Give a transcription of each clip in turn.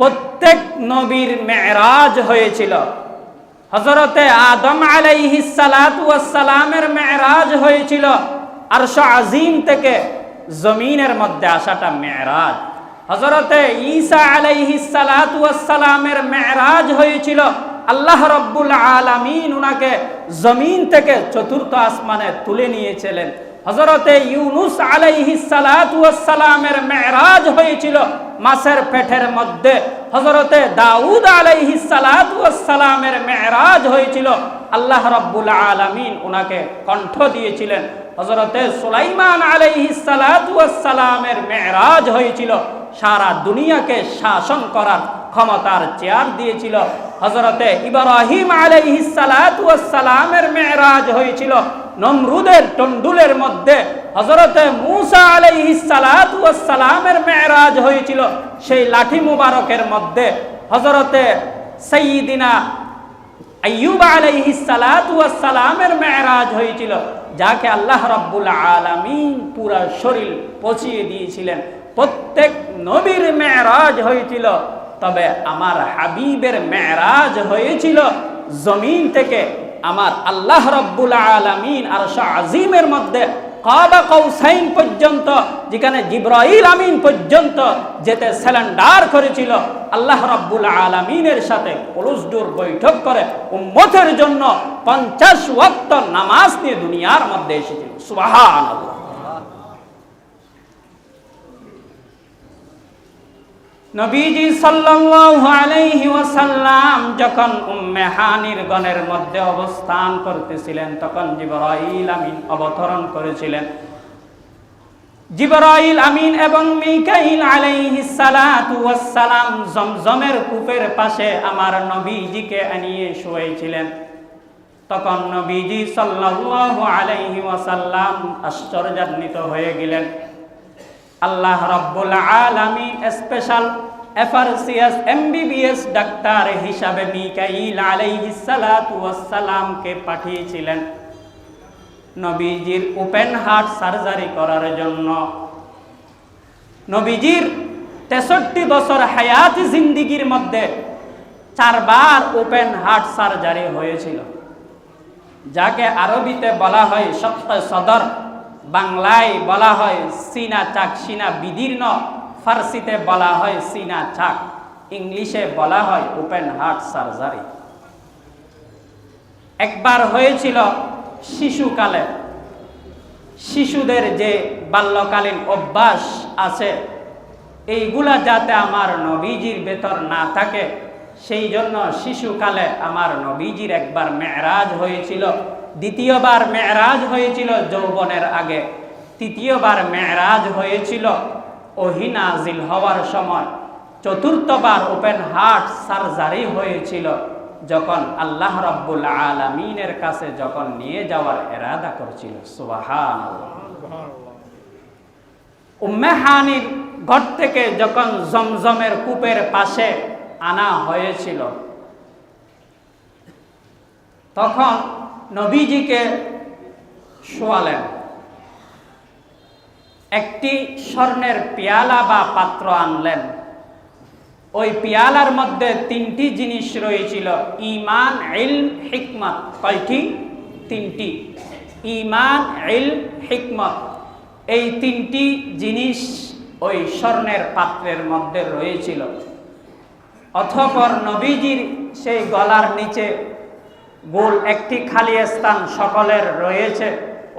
প্রত্যেক নবীর মেরাজ হয়েছিল। হযরতে আদম আলাইহিস সালাতু ওয়াস সালামের মেরাজ হয়েছিল আরশ আজিম থেকে জমিনের মধ্যে আসাটা মেরাজ। হযরতে ঈসা আলাইহিস সালাতু ওয়াস সালামের মেরাজ হয়েছিল আল্লাহ রাব্বুল আলামিন উনাকে জমিন থেকে চতুর্থ আসমানে তুলে নিয়েছিলেন। হযরতে ইউনুস আলাইহিস সালাতু ওয়াস সালামের মেরাজ হয়েছিল মাছের পেটের মধ্যে। হযরতে দাউদ আলাইহিস সালাতু ওয়াস সালামের মেরাজ হয়েছিল আল্লাহ রাব্বুল আলামিন উনাকে কণ্ঠ দিয়েছিলেন। হযরতে সুলাইমান আলাইহিস সালাতু ওয়াস সালামের মেরাজ হয়েছিল সারা দুনিয়াকে শাসন করার ক্ষমতার চেয়ার দিয়েছিল। হযরতে ইব্রাহিম আলাইহিস সালাতু ওয়াস সালামের মেরাজ হয়েছিল নমরুদের টন্ডুলের মধ্যে। হযরতে মূসা আলাইহিস সালাতু ওয়াস সালামের মেরাজ হয়েছিল সেই লাঠি মুবারকের মধ্যে। হযরতে সাইয়্যিদিনা আইয়ুব আলাইহিস সালাতু ওয়াস সালামের মেরাজ হয়েছিল যাকে আল্লাহ রাব্বুল আলামিন পুরা শরীর পচিয়ে দিয়েছিলেন। প্রত্যেক নবীর মেরাজ হয়েছিল, তবে আমার হাবিবের মেরাজ হয়েছিল জমিন থেকে আমার আল্লাহ রাব্বুল আলামিন আরশ আজিমের মধ্যে কাবা কাউসাইন পর্যন্ত, যেখানে জিবরাইল আমিন পর্যন্ত যেতে সিলিন্ডার করেছিল আল্লাহ রাব্বুল আলামিনের সাথে পরস্পর বৈঠক করে উম্মতের জন্য 50 ওয়াক্ত নামাজ নিয়ে দুনিয়ার মধ্যে এসেছিল। সুবহানাল্লাহ। নবীজি সাল্লাল্লাহু আলাইহি ওয়াসাল্লাম যখন উম্মে হানির গণের মধ্যে অবস্থান করতেছিলেন তখন জিবরাইল আমিন অবতরণ করেছিলেন। জিবরাইল আমিন এবং মিকাইল আলাইহিস সালাতু ওয়াস সালাম জমজমের কূপের পাশে আমার নবীজিকে আনিয়ে শুয়েছিলেন। তখন নবীজি সাল্লাল্লাহু আলাইহি ওয়াসাল্লাম আশ্চর্যান্বিত হয়ে গেলেন। আল্লাহ রাব্বুল আলামিন স্পেশাল এফআরসিএস এমবিবিএস ডাক্তার হিসাবে মিকাইল আলাইহিস সালাতু ওয়াস সালামকে পাঠিয়েছিলেন নবীজির ওপেন হার্ট সার্জারি করার জন্য। নবীজির 63 বছর হায়াতি জিন্দেগীর মধ্যে 4 বার ওপেন হার্ট সার্জারি হয়েছিল, যাকে আরবিতে বলা হয় শক্ত সদর, বাংলায় বলা হয় সিনা চাক, সিনা বিদীর্ণ, ফার্সিতে বলা হয় সিনা চাক, ইংলিশে বলা হয় ওপেন হার্ট সার্জারি। একবার হয়েছিল শিশুকালে। শিশুদের যে বাল্যকালীন অভ্যাস আছে এইগুলা যাতে আমার নবীজির ভেতর না থাকে সেই জন্য শিশুকালে আমার নবীজির একবার মেরাজ হয়েছিল, দ্বিতীয়বার মেরাজ হয়েছিল যৌবনের আগে, তৃতীয়বার মেরাজ হয়েছিল ওহী নাজিল হওয়ার সময়, চতুর্থবার ওপেন হার্ট সার্জারি হয়েছিল যখন আল্লাহ রাব্বুল আলামিনের কাছে যখন নিয়ে যাওয়ার ইরাদা করছিল। সুবহানাল্লাহ। উম্মে হানির ঘর থেকে যখন জমজমের কূপের পাশে আনা হয়েছিল তখন নবীজিকে শোয়ালেন। একটি স্বর্ণের পেয়ালা বা পাত্র আনলেন। ওই পেয়ালার মধ্যে 3টি জিনিস রয়েছিল, ঈমান, ইলম, হিকমত। কয়টি? 3টি। ঈমান, ইলম, হিকমত, এই 3টি জিনিস ওই স্বর্ণের পাত্রের মধ্যে রয়েছিল। অতঃপর নবীজির সেই গলার নিচে গোল একটি খালি স্থান সকলের রয়েছে,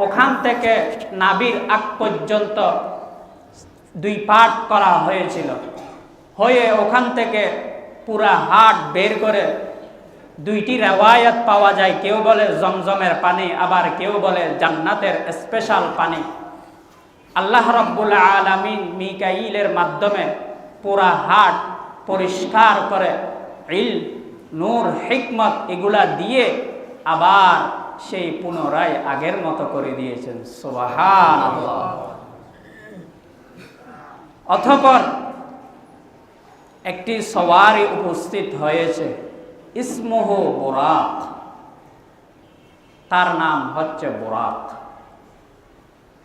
ওখান থেকে নাভির আগ পর্যন্ত 2 পার্ট করা হয়েছিল। হয়ে ওখান থেকে পুরা হাড় বের করে 2টি রিওয়ায়াত পাওয়া যায়, কেউ বলে জমজমের পানি, আবার কেউ বলে জান্নাতের স্পেশাল পানি। আল্লাহ রাব্বুল আলামিন মিকাইলের মাধ্যমে পুরা হাড় পরিষ্কার করে ইলম, নূর, হিকমত এগুলা দিয়ে আবার সেই পুনরায় আগের মতো করে দিয়েছেন। সুবহানাল্লাহ। অতঃপর একটি সওয়ারি উপস্থিত হয়েছে, ইসমুহু বুরাক, তার নাম হচ্ছে বুরাক।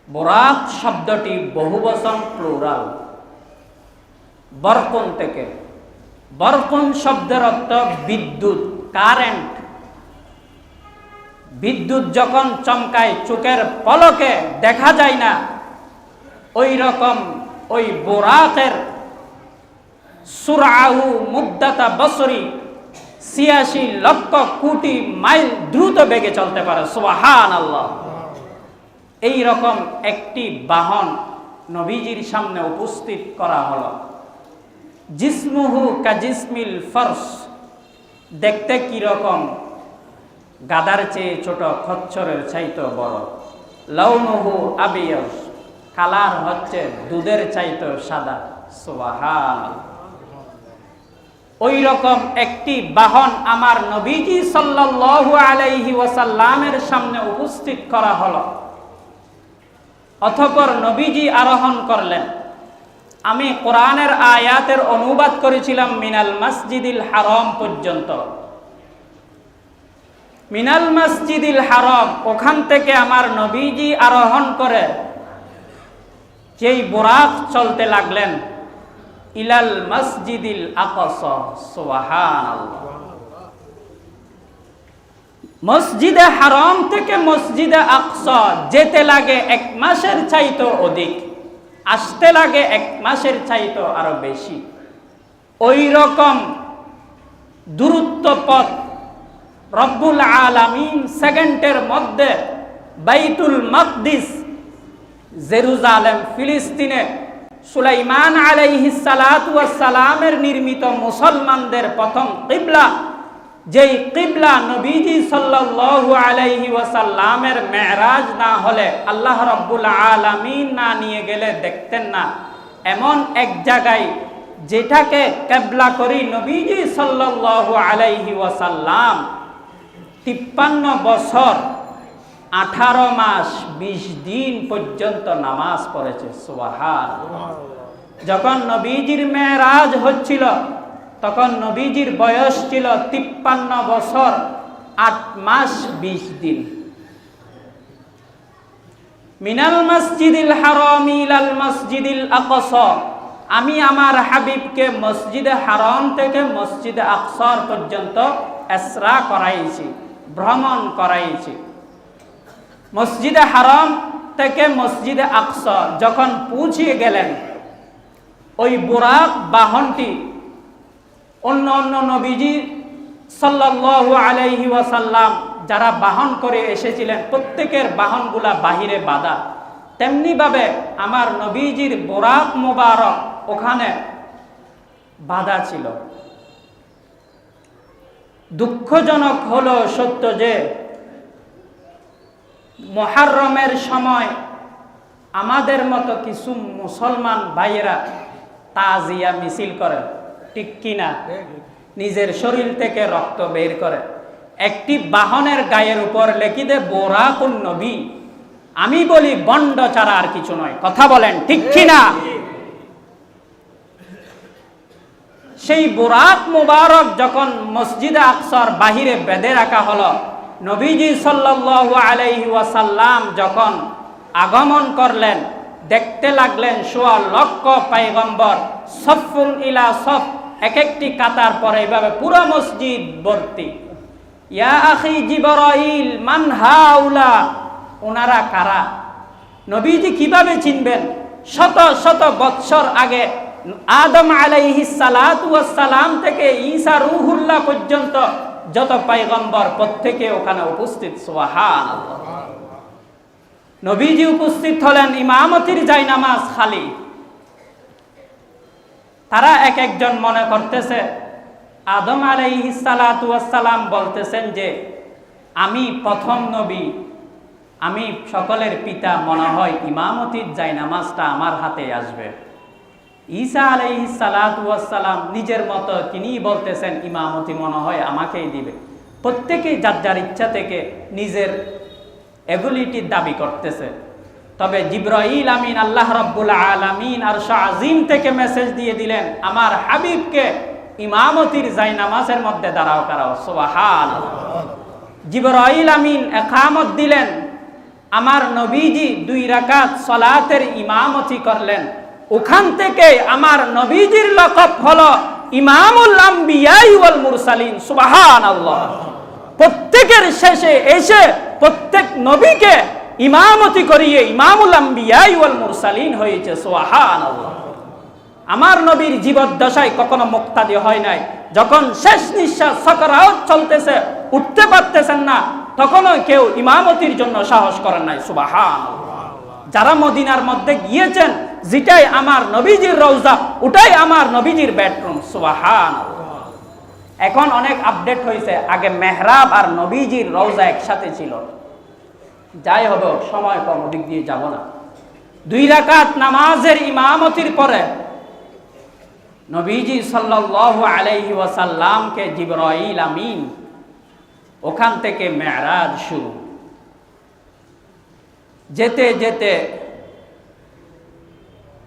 বুরাক শব্দটি বহুবচন প্লুরাল, বরকুন থেকে, বরকুন শব্দের অর্থ বিদ্যুৎ, কারেন্ট। বিদ্যুৎ যখন চমকায় চোখের পলকে দেখা যায় না, ওই রকম ওই বুরাকের সুরআহু মুদ্দাতা বসরি ৮৬ লক্ষ কোটি মাইল দ্রুত বেগে চলতে পারে। সুবহানাল্লাহ। এই রকম একটি বাহন নবীজির সামনে উপস্থিত করা হলো। জিসমুহু কাজিসমিল ফরস, দেখতে কি রকম? গাদার চেয়ে ছোট, খচ্চরের চাইতে বড়। লাউনুহু আবিয়াস, কালার হচ্ছে দুধের চাইতে সাদা। সুবহানাল্লাহ। ওই রকম একটি বাহন আমার নবীজি সাল্লাল্লাহু আলাইহি ওয়াসাল্লামের সামনে উপস্থিত করা হলো। অতঃপর নবীজি আরোহণ করলেন। আমি কোরআনের আয়াতের অনুবাদ করেছিলাম মিনাল মসজিদিল হারাম পর্যন্ত। মিনাল মসজিদিল হারাম, ওখান থেকে আমার নবীজি আরোহণ করে যেই বুরাক চলতে লাগলেন ইলাল মসজিদিল আকসা। সুবহানাল্লাহ। মসজিদে হারাম থেকে মসজিদে আকসা যেতে লাগে 1 মাসের চাইতে অধিক, আসতে লাগে 1 মাসের চাইতে আরো বেশি। ওই রকম দূরত্ব পথ রব্বুল আলামিন সেকেন্ডের মধ্যে বাইতুল মাকদিস, জেরুজালেম, ফিলিস্তিনে সুলাইমান আলাইহিস সালাতু ওয়াস সালামের নির্মিত মুসলমানদের প্রথম কিবলা, যেই কিবলা নবীজি সাল্লাল্লাহু আলাইহি ওয়াসাল্লামের মেরাজ না হলে, আল্লাহ রাব্বুল আলামিন না নিয়ে গেলে দেখতেন না, এমন এক জায়গায় যেটাকে কিবলা করি নবীজি সাল্লাল্লাহু আলাইহি ওয়াসাল্লাম 53 বছর 18 মাস 20 দিন পর্যন্ত নামাজ পড়েছে। সুবহানাল্লাহ। যখন নবীজির মেরাজ হচ্ছিল তখন নবীজির বয়স ছিল 53 বছর 8 মাস 20 দিন। মিনাল মসজিদিল হারাম ইলাল মসজিদিল আকসা, আমি আমার হাবিবকে মসজিদে হারাম থেকে মসজিদে আকসা পর্যন্ত ইসরা করাইছি, ভ্রমণ করাইছি। মসজিদে হারাম থেকে মসজিদে আকসা যখন পৌঁছে গেলেন, ওই বুরাক বাহনটি অন্য অন্য নবীজি সাল্লাল্লাহু আলাইহি ওয়াসাল্লাম যারা বাহন করে এসেছিলেন প্রত্যেকের বাহনগুলা বাহিরে বাঁধা, তেমনি ভাবে আমার নবীজির বুরাক মুবারক ওখানে বাঁধা ছিল। দুঃখজনক হলো সত্য যে মুহররমের সময় আমাদের মতো কিছু মুসলমান ভাইয়েরা তাজিয়া মিছিল করে, ঠিক কিনা? নিজের শরীর থেকে রক্ত বের করে, একটি বাহনের গায়ের উপর লেখি দে বুরাকুন নবী। আমি বলি বন্ড ছাড়া আর কিছু নয়। কথা বলেন ঠিক কিনা? সেই বুরাক মুবারক যখন মসজিদে আকসার বাহিরে বেঁধে রাখা হলো, নবীজি সাল্লাল্লাহু আলাইহি ওয়াসাল্লাম যখন আগমন করলেন, দেখতে লাগলেন ১৬ লক্ষ পয়গম্বর সফুন ইলা সফ, এক একটি কাতার পরে এইভাবে পুরো মসজিদ ভর্তি। ইয়া আখি জিবরাইল মান হাউলা, ওনারা কারা? নবীজি কিভাবে চিনবেন? শত শত বৎসর আগে আদম আলাইহিস সালাতু ওয়াস সালাম থেকে ঈসা রূহুল্লাহ পর্যন্ত যত পয়গম্বর প্রত্যেকে ওখানে উপস্থিত। সুবহানাল্লাহ। নবীজি উপস্থিত হলেন, ইমামতির জায়নামাজ খালি। তারা এক একজন মনে করতেছে, আদম আলাইহিস সালাতু ওয়াস সালাম বলতেছেন যে আমি প্রথম নবী, আমি সকলের পিতা, মনে হয় ইমামতির জায়নামাজটা আমার হাতে আসবে। ঈসা আলাইহিস সালাতু ওয়াস সালাম নিজের মতো তিনি বলতেছেন ইমামতি মনে হয় আমাকেই দিবে। প্রত্যেকেই যার যার ইচ্ছা থেকে নিজের এবিলিটির দাবি করতেছে। তবে জিবরাইল আমিন আল্লাহ রাব্বুল আলামিন আরশ আজিম থেকে মেসেজ দিয়ে দিলেন, আমার হাবিবকে ইমামতির জায়নামাজের মধ্যে দাঁড়াও করাও। সুবহানাল্লাহ। জিবরাইল আমিন ইকামত দিলেন, আমার নবীজি 2 রাকাত সালাতের ইমামতি করলেন। ওখান থেকে আমার নবীজির লকব হলো ইমামুল আম্বিয়া ওয়াল মুরসালিন। সুবহানাল্লাহ। প্রত্যেকের শেষে এসে প্রত্যেক নবীকে ইমামতি করিয়ে ইমামুল আম্বিয়া ওয়াল মুরসালিন হয়েছে। সুবহানাল্লাহ। আমার নবীর জীবদ্দশায় কখনো মুক্তাদি হয় নাই। যখন শেষ নিঃশ্বাস সাকরাত চলতেছে, উঠতে পারতেছেন না, তখনও কেউ ইমামতির জন্য সাহস করেন নাই। সুবহানাল্লাহ। যারা মদিনার মধ্যে গিয়েছেন, যেটাই আমার নবীজির রওজা, ওটাই আমার নবীজির বেডরুম। সুবহানাল্লাহ। এখন অনেক আপডেট হয়েছে, আগে মেহরাব আর নবীজির রওজা একসাথে ছিল। যাই হবে, সময় কম, ওদিক দিয়ে যাব না। 2 রাকাত নামাজের ইমামতির পরে নবীজি সাল্লাল্লাহু আলাইহি ওয়াসাল্লামকে জিবরাইল আমিন, ওখান থেকে মেরাজ শুরু। যেতে যেতে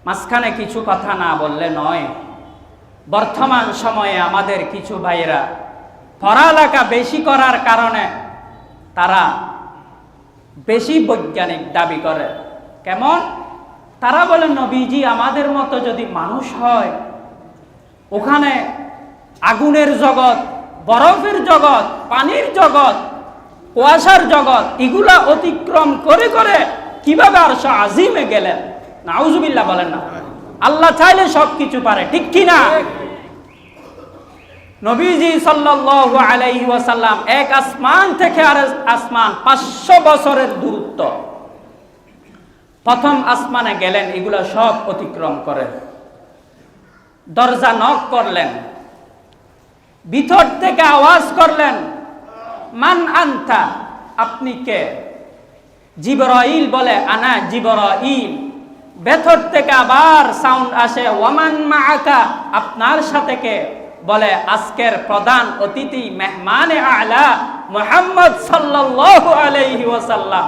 মাঝখানে কিছু কথা না বললে নয়। বর্তমান সময়ে আমাদের কিছু ভাইরা পড়ালেখা বেশি করার কারণে তারা বেশি বৈজ্ঞানিক দাবি করে। কেমন? তারা বলে নবীজি আমাদের মতো যদি মানুষ হয়, ওখানে আগুনের জগৎ, বরফের জগৎ, পানির জগৎ, কুয়াশার জগৎ, এগুলা অতিক্রম করে করে কিভাবে আরশ আজিমে গেলেন? নাউজুবিল্লাহ বলেন না। আল্লাহ চাইলে সবকিছু পারে, ঠিক কি না? নবীজি সাল্লাল্লাহু আলাইহি ওয়াসাল্লাম এক আসমান থেকে আরেক আসমান 500 বছরের দূরত্ব। প্রথম আসমানে গেলেন, এগুলা সব অতিক্রম করে দরজা নক করলেন, ভিতর থেকে আওয়াজ করলেন, মান আনতা, আপনি কে? জিবরাইল বলে, আনা জিবরাইল। ভেতর থেকে আবার সাউন্ড আসে, ওয়ামান মাআকা, আপনার সাথে কে? বলে, আজকের প্রধান অতিথি মেহমানে আলা মুহাম্মদ সাল্লাল্লাহু আলাইহি ওয়াসাল্লাম।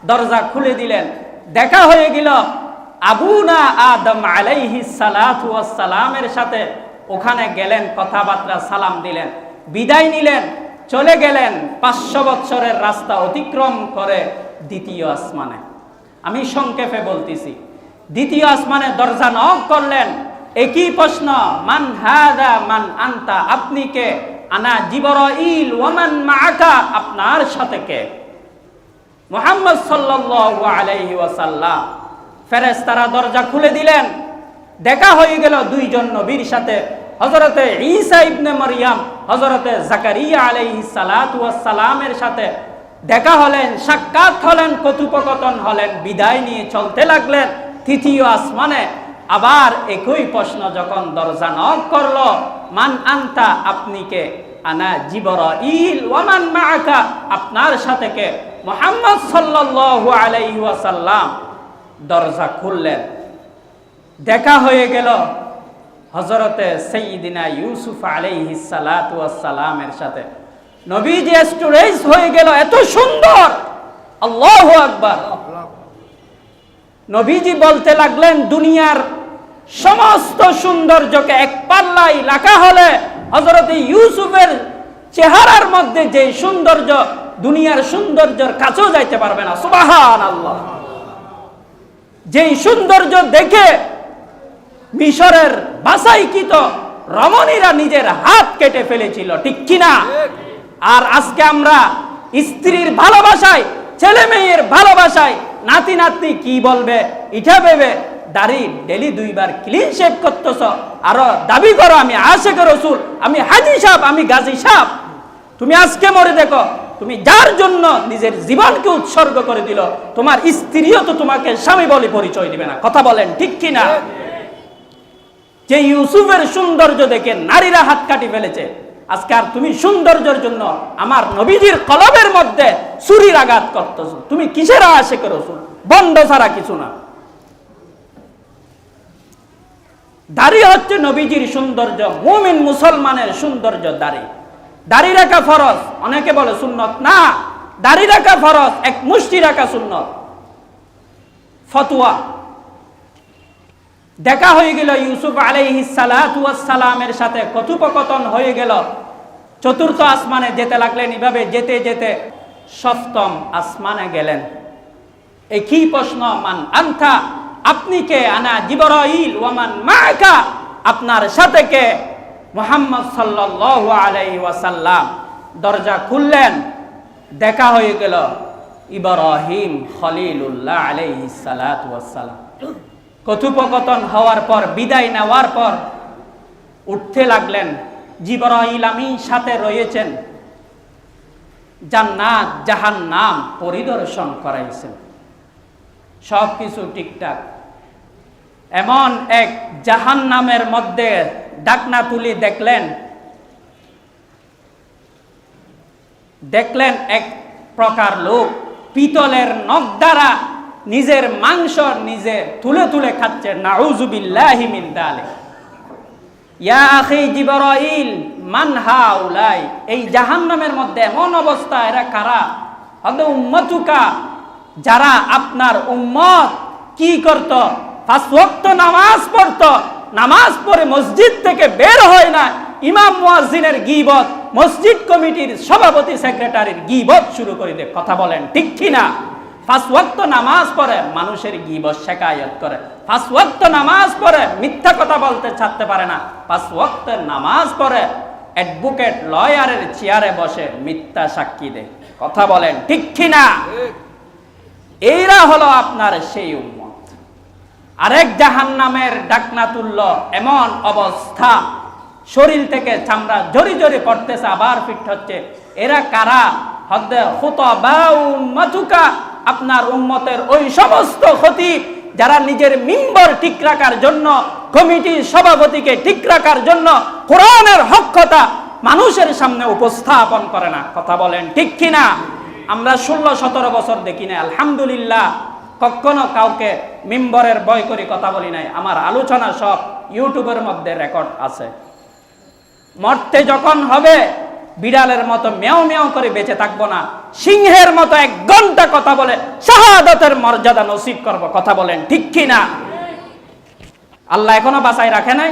দরজা খুলে দিলেন, দেখা হয়ে গেল আবুনা আদম আলাইহিস সালাতু ওয়াস সালামের সাথে। ওখানে গেলেন, কথাবার্তা সালাম দিলেন, বিদায় নিলেন, চলে গেলেন 500 বছরের রাস্তা অতিক্রম করে দ্বিতীয় আসমানে। আমি সংক্ষেপে বলতেছি, দ্বিতীয় আসমানে দরজা নক করলেন, একই প্রশ্ন, মান হাদা মান আনতা, আপনি কে? আনা জিবরাইল। ওয়ামান মাআকা, আপনার সাথে কে? মুহাম্মদ সাল্লাল্লাহু আলাইহি ওয়াসাল্লাম। ফেরেশতারা দরজা খুলে দিলেন, দেখা হয়ে গেল 2 জন নবীর সাথে, হযরতে ঈসা ইবনে মারইয়াম, হযরতে জাকারিয়া আলাইহিস সালাতু ওয়াস সালামের সাথে দেখা হলেন, সাক্ষাৎ হলেন, কথোপকথন হলেন, বিদায় নিয়ে চলতে লাগলেন তৃতীয় আসমানে। আবার একই প্রশ্ন যখন দরজা নক করলো, মান আনতা, আপনি কে? আনা জিবরাইল। ওয়ামান মাআকা, আপনার সাথে কে? মুহাম্মদ সাল্লাল্লাহু আলাইহি ওয়াসাল্লাম। দরজা খুললেন, দেখা হয়ে গেল হযরতে সাইয়্যিদিনা ইউসুফ আলাইহিস সালাতু ওয়াস সালামের সাথে। নবীজি স্টোরেজ হয়ে গেল, এত সুন্দর, আল্লাহু আকবার। নবীজি বলতে লাগলেন, দুনিয়ার সমস্ত সৌন্দর্যকে এক পাল্লায় রাখা হলে হযরত ইউসুফের চেহারার মধ্যে যে সৌন্দর্য, দুনিয়ার সৌন্দর্যের কাছেও যাইতে পারবে না। সুবহানাল্লাহ। যেই সৌন্দর্য দেখে মিশরের বাছাইকৃত রমণীরা নিজের হাত কেটে ফেলেছিল, ঠিক কিনা? আর আজকে আমরা স্ত্রীর ভালোবাসায়, ছেলে মেয়ের ভালোবাসায়, নাতি নাতনি কি বলবে এটা ভেবে দাড়ি ডেলি 2 বার ক্লিন শেভ করতেছ, আরো দাবি করো আমি আশিক রাসূল, আমি হাজী সাহেব, আমি গাজী সাহেব। তুমি আজকে মরে দেখো, তুমি যার জন্য নিজের জীবনকে উৎসর্গ করে দিল, তোমার স্ত্রীও তো তোমাকে স্বামী বলে পরিচয় দিবে না। কথা বলেন, ঠিক কিনা? যে ইউসুফের সৌন্দর্য দেখে নারীরা হাত কাটি ফেলেছে, আজকে আর তুমি সৌন্দর্যের জন্য আমার নবীজির কলবের মধ্যে ছুরির আঘাত করতেছো। তুমি কিসের আশিক রাসূল? বন্ধ ছাড়া কিছু না। দাড়ি হচ্ছে নবীজির সৌন্দর্য, মুমিন মুসলমানের সৌন্দর্য দাড়ি। দাড়ি রাখা ফরজ, অনেকে বলে সুন্নত, না, দাড়ি রাখা ফরজ, এক মুষ্টি রাখা সুন্নত। ফতোয়া। দেখা হয়ে গেল ইউসুফ আলাইহিস সালাতু ওয়াস সালামের সাথে, কথোপকথন হয়ে গেল, চতুর্থ আসমানে যেতে লাগলেন। এভাবে যেতে যেতে 7ম আসমানে গেলেন, একই প্রশ্ন, মান আনতা, আপনি কে? আনা জিবরাইল। ওয়ামান মাআকা, আপনার সাথে কে? মুহাম্মদ সাল্লাল্লাহু আলাইহি ওয়াসাল্লাম দরজা খুললেন, দেখা হয়ে গেল ইব্রাহিম খলিলুল্লাহ আলাইহিস সালাতু ওয়াস সালাম। কথোপকথন হওয়ার পর, বিদায় নেওয়ার পর উঠতে লাগলেন। জিবরাইল আমিন সাথে রয়েছেন, জান্নাত জাহান্নাম পরিদর্শন করাইছেন, সব কিছু ঠিকঠাক। এমন এক জাহান্নামের মধ্যে ডাকনা তুলি দেখলেন এক প্রকার লোক পিতলের নখ দ্বারা নিজের মাংস নিজে তুলে তুলে খাচ্ছে। নাউযুবিল্লাহি মিন যালিক। ইয়া আখি জিবরাইল মান হাউলাই, এই জাহান্নামের মধ্যে এমন অবস্থা, এরা কারা? হদ উম্মতুকা, যারা আপনার উম্মত কি করত? 5 ওয়াক্ত নামাজ পড়ত, নামাজ পড়ে মসজিদ থেকে বের হয় না, ইমাম মুয়াজ্জিনের গীবত, মসজিদ কমিটির সভাপতি সেক্রেটারির গীবত শুরু করে দেয়। কথা বলেন ঠিক কি না? 5 ওয়াক্ত নামাজ পড়ে মানুষের গীবত শেখায়ত করে, 5 ওয়াক্ত নামাজ পড়ে মিথ্যা কথা বলতে ছাড়তে পারে না, 5 ওয়াক্ত নামাজ পড়ে অ্যাডভোকেট লয়ারের চেয়ারে বসে মিথ্যা সাক্ষী দেয়। কথা বলেন ঠিক কি না? এইরা হলো আপনার সেই উম্মত। আরেক জাহান্নামের ডাকনা তুলল, এমন অবস্থা, শরীর থেকে চামড়া জড়ি জড়ি পড়তেছে, আবার ফিট হচ্ছে। এরা কারা? হদ্দে খুতাবা উম্মতুকা, আপনার উম্মতের ওই সমস্ত খতিব যারা নিজের মিম্বর ঠিক রাখার জন্য, কমিটির সভাপতিকে ঠিক রাখার জন্য কোরআনের হক কথা মানুষের সামনে উপস্থাপন করে না। কথা বলেন ঠিক কিনা? আমরা 16-17 বছর দেখি না, আলহামদুলিল্লাহ, কখনো কাউকে মিম্বরের ভয় করে কথা বলি নাই। আমার আলোচনা সব ইউটিউবের মধ্যে রেকর্ড আছে। মরতে যখন হবে, বিড়ালের মতো মেও মেও করে বেঁচে থাকবো না, সিংহের মতো 1 ঘন্টা কথা বলে শাহাদাতের মর্যাদা নসিব করব। কথা বলেন ঠিক কি না? আল্লাহ এখনো বাঁচাই রাখে নাই।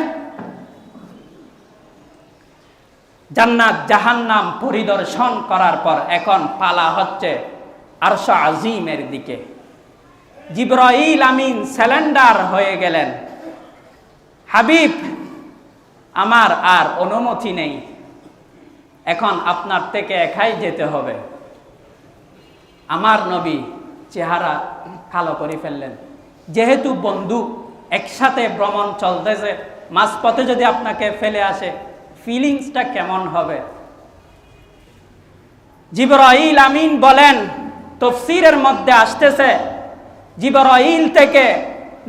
জান্নাত জাহান্নাম পরিদর্শন করার পর এখন পালা হচ্ছে আরশ আজিমের দিকে। জিবরাইল আমিন স্যালেন্ডার হয়ে গেলেন, হাবিব আমার আর অনুমতি নেই, এখন আপনার থেকে একাই যেতে হবে। আমার নবী চেহারা কালো করে ফেললেন। যেহেতু বন্ধু, একসাথে ভ্রমণ চলতেছে, মাঝপথে যদি আপনাকে ফেলে আসে, ফিলিংসটা কেমন হবে? জিবরাইল আমিন বলেন, তাফসীরের মধ্যে আসতেছে, জিবরাইল থেকে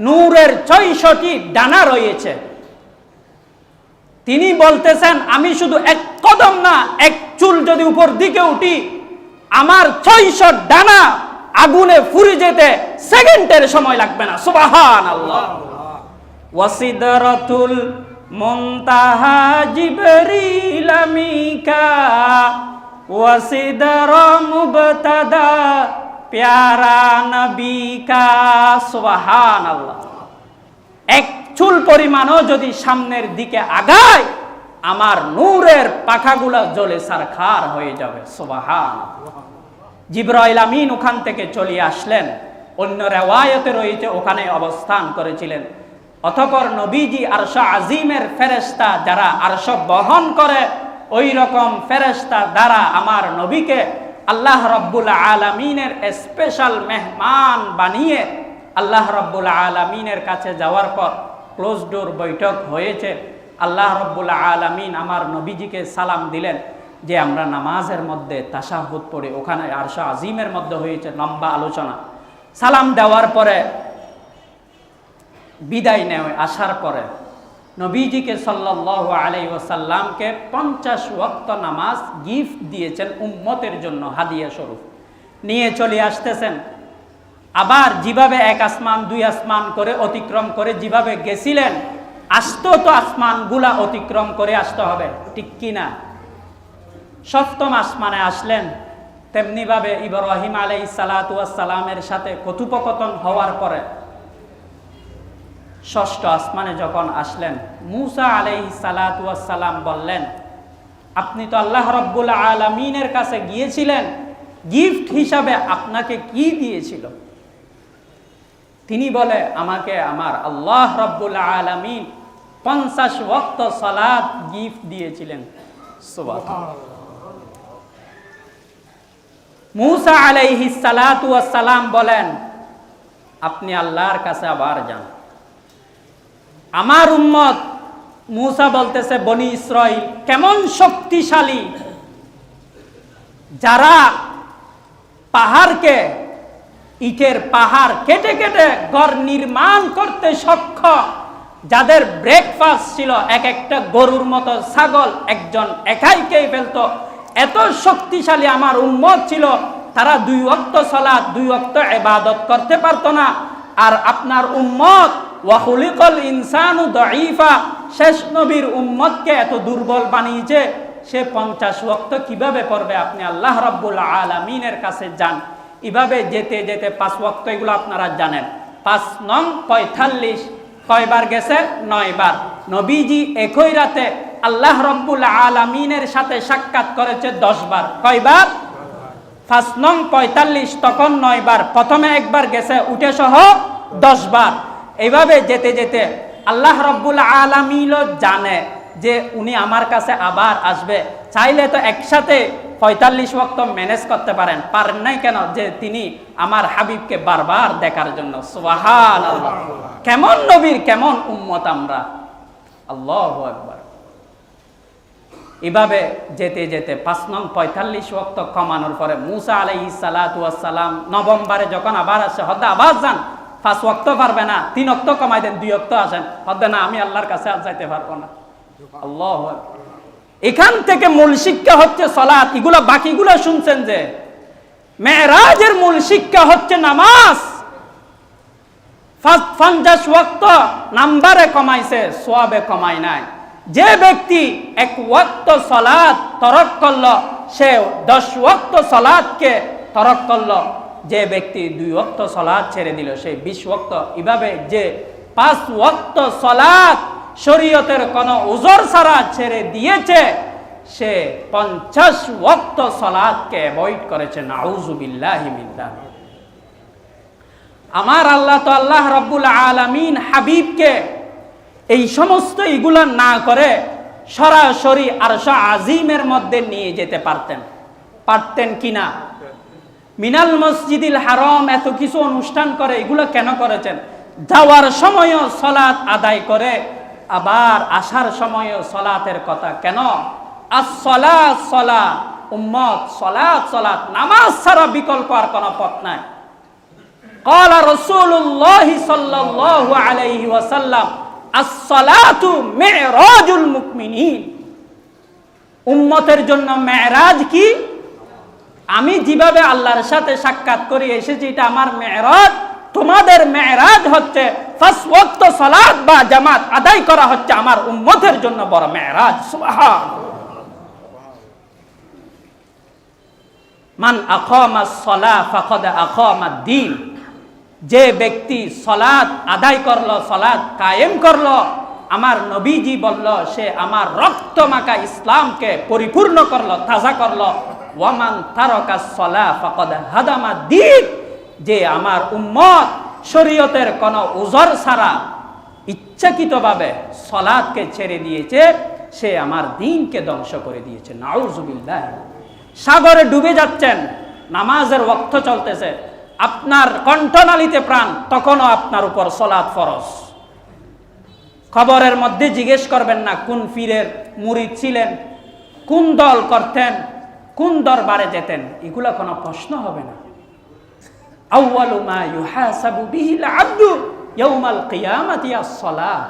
নূরের ৬৬টি ডানা রয়েছে। তিনি বলতেছেন, আমি শুধু 1 কদম না, 1 চুল যদি উপর দিকে উঠি, আমার ৬০০ ডানা আগুনে পুড়ে যেতে সেকেন্ডের সময় লাগবে না। সুবহানাল্লাহ। ওয়াসিদরাতুল মুনতাহা জিবরিল আমিকা, ওয়াসিদরা মুবতাদা প্যারা নবিকা। সুবহানাল্লাহ। 1 চুল পরিমাণও যদি সামনের দিকে আগায়, আমার নূরের পাখাগুলা জ্বলে সারখার হয়ে যাবে। সুবহানাল্লাহ। জিবরাইল আমিন ওখান থেকে চলে আসলেন। অন্য রিওয়ায়াতে রয়েছে ওখানে অবস্থান করেছিলেন। অতঃপর নবীজি আরশ আজিমের ফেরেশতা যারা আরশ বহন করে, ওই রকম ফেরেশতা দ্বারা আমার নবীকে আল্লাহ রাব্বুল আলামিনের স্পেশাল মেহমান বানিয়ে আল্লাহ রাব্বুল আলামিনের কাছে যাওয়ার পর ক্লোজ ডোর বৈঠক হয়েছে। আল্লাহ রাব্বুল আলামিন আমার নবীজিকে সালাম দিলেন যে আমরা নামাজের মধ্যে তাশাহুদ পড়ে, ওখানে আরশ আজিমের মধ্যে হয়েছে লম্বা আলোচনা। সালাম দেওয়ার পরে বিদায় নেওয়া আসার পরে নবীজিকে সাল্লাল্লাহু আলাইহি ওয়াসাল্লামকে 50 ওয়াক্ত নামাজ গিফট দিয়েছেন উম্মতের জন্য হাদিয়া স্বরূপ। নিয়ে চলে আসতেছেন। আবার যেভাবে 1 আসমান 2 আসমান করে অতিক্রম করে যেভাবে গেছিলেন, আসতো তো আসমানগুলা অতিক্রম করে আসতে হবে, ঠিক কি না? 7ম আসমানে আসলেন। তেমনিভাবে ইব্রাহিম আলাইহিস সালাতু ওয়াস সালামের সাথে কথোপকথন হওয়ার পরে 6ষ্ঠ আসমানে যখন আসলেন, মূসা আলাইহিস সালাতু ওয়াস সালাম বললেন, আপনি তো আল্লাহ রাব্বুল আলামিনের কাছে গিয়েছিলেন, গিফট হিসাবে আপনাকে কি দিয়েছিল? তিনি বলে, আমাকে আমার আল্লাহ রাব্বুল আলামিন 50 ওয়াক্ত সালাত গিফট দিয়েছিলেন। সুবহানাল্লাহ। মূসা আলাইহিস সালাতু ওয়াস সালাম বলেন, আপনি আল্লাহর কাছে আবার যান। আমার উম্মত মূসা বলতেছে, বনি ইসরাইল কেমন শক্তিশালী, যারা পাহাড়কে, ইটের পাহাড় কেটে কেটে ঘর নির্মাণ করতে সক্ষম, যাদের ব্রেকফাস্ট ছিল এক একটা গরুর মতো, ছাগল একজন একাই খেয়ে ফেলতো, এত শক্তিশালী আমার উম্মত ছিল। তারা 2 ওয়াক্ত সালাত, 2 ওয়াক্ত ইবাদত করতে পারতো না। আর আপনার উম্মত ওয়া খুলিকাল ইনসানু দাঈফা, শেষ নবীর উম্মতকে এত দুর্বল বানিয়েছে, সে 50 ওয়াক্ত কিভাবে পড়বে? আপনি আল্লাহ রাব্বুল আলামিনের কাছে যান। এভাবে যেতে যেতে 5 ওয়াক্ত, এগুলো আপনারা জানেন। 5 নং 45 কয়বার গেছে? 9 বার। নবীজি একই রাতে আল্লাহ রাব্বুল আলামিনের সাথে সাক্ষাৎ করেছে 10 বার। কয়বার? 5 নং 45, তখন 9 বার। প্রথমে একবার গেছে উঠে সহ 10 বার। এইভাবে যেতে যেতে আল্লাহ রাব্বুল আলামিনও জানে যে উনি আমার কাছে আবার আসবে। চাইলে তো একসাথে 45 ওয়াক্ত ম্যানেজ করতে পারেন, পারেন নাই কেন? যে তিনি আমার হাবিবকে বারবার দেখার জন্য। সুবহানাল্লাহ। কেমন নবীর কেমন উম্মত আমরা! আল্লাহু আকবার। এভাবে যেতে যেতে 5 নং 45 ওয়াক্ত কমানোর পরে মূসা আলাইহিস সালাতু ওয়াস সালাম নবমবারে যখন আবার আসে, হদ্দা আবার যান, 5 ওয়াক্ত পারবে না, 3 ওয়াক্ত কমাই দেন, 2 ওয়াক্ত আসেন। হদ্দা না, আমি আল্লাহর কাছে আর যাইতে পারবো না। আল্লাহু আকবার। এখান থেকে মূল শিক্ষা হচ্ছে সালাত। এগুলা বাকিগুলো শুনছেন যে মেরাজের মূল শিক্ষা হচ্ছে নামাজ। 50 ওয়াক্ত নাম্বারে কমাইছে, সওয়াবে কমাই নাই। যে ব্যক্তি 1 ওয়াক্ত সালাত তরক করল, সে 10 ওয়াক্ত সালাতকে তরক করল। যে ব্যক্তি 2 ওয়াক্ত সালাত ছেড়ে দিল, সে 20 ওয়াক্ত। এভাবে যে 5 ওয়াক্ত সালাত শরীয়তের কোন উযর ছাড়া ছেড়ে দিয়েছে, সে 50 ওয়াক্ত সালাতকে অ্যাভয়েড করেছে। নাউযুবিল্লাহি মিন যালিক। আমার আল্লাহ তো আল্লাহ রাব্বুল আলামিন হাবিবকে এই সমস্ত এগুলা না করে সরাসরি আরশ আজিমের মধ্যে নিয়ে যেতে পারতেন। পারতেন কিনা? মিনাল মসজিদিল হারাম এত কিছু অনুষ্ঠান করে, এগুলো কেন করেছেন? যাওয়ার সময়ও সালাত আদায় করে, আবার আসার সময়ও সালাতের কথা কেন? as-সালাত সালাত, উম্মত সালাত সালাত, নামাজ ছাড়া বিকল্প আর কোনো পথ নাই। ক্বালা রাসূলুল্লাহ সাল্লাল্লাহু আলাইহি ওয়াসাল্লাম, as-সালাতু মি'রাজুল মুমিনিন। উম্মতের জন্য মেরাজ কি? আমি যেভাবে আল্লাহর সাথে সাক্ষাৎ করে এসেছি, এটা আমার মেরাজ। তোমাদের মেরাজ হচ্ছে 5 ওয়াক্ত সালাত বা জামাত আদায় করা হচ্ছে আমার উম্মতের জন্য বড় মেরাজ। সুবহানাল্লাহ। মান আকামাস সালাহ ফাকাদ আকামাদ-দ্বীন। যে ব্যক্তি সালাত আদায় করলো, সালাত কায়েম করলো, আমার নবীজি বলল সে আমার রক্ত মাখা ইসলামকে পরিপূর্ণ করলো, তাজা করলো। ওয়ামান তারাকাস সালাহ ফাকাদ হাদামাদ-দ্বীন। যে আমার উম্মত শরীয়তের কোন উযর ছাড়া ইচ্ছাকৃতভাবে সালাতকে ছেড়ে দিয়েছে, সে আমার দ্বীনকে ধ্বংস করে দিয়েছে। নাউযুবিল্লাহ। সাগরে ডুবে যাচ্ছেন, নামাজের ওয়াক্ত চলতেছে, আপনার কণ্ঠনালীতে প্রাণ, তখনও আপনার উপর সালাত ফরজ। খবরের মধ্যে জিজ্ঞেস করবেন না কোন পীরের মুরিদ ছিলেন, কোন দল করতেন, কোন দরবারে যেতেন, এগুলা কোনো প্রশ্ন হবে না। আউয়ালু মা ইউহাসাবু বিহিল আবদু ইয়াউমাল কিয়ামাতি আস-সালাহ।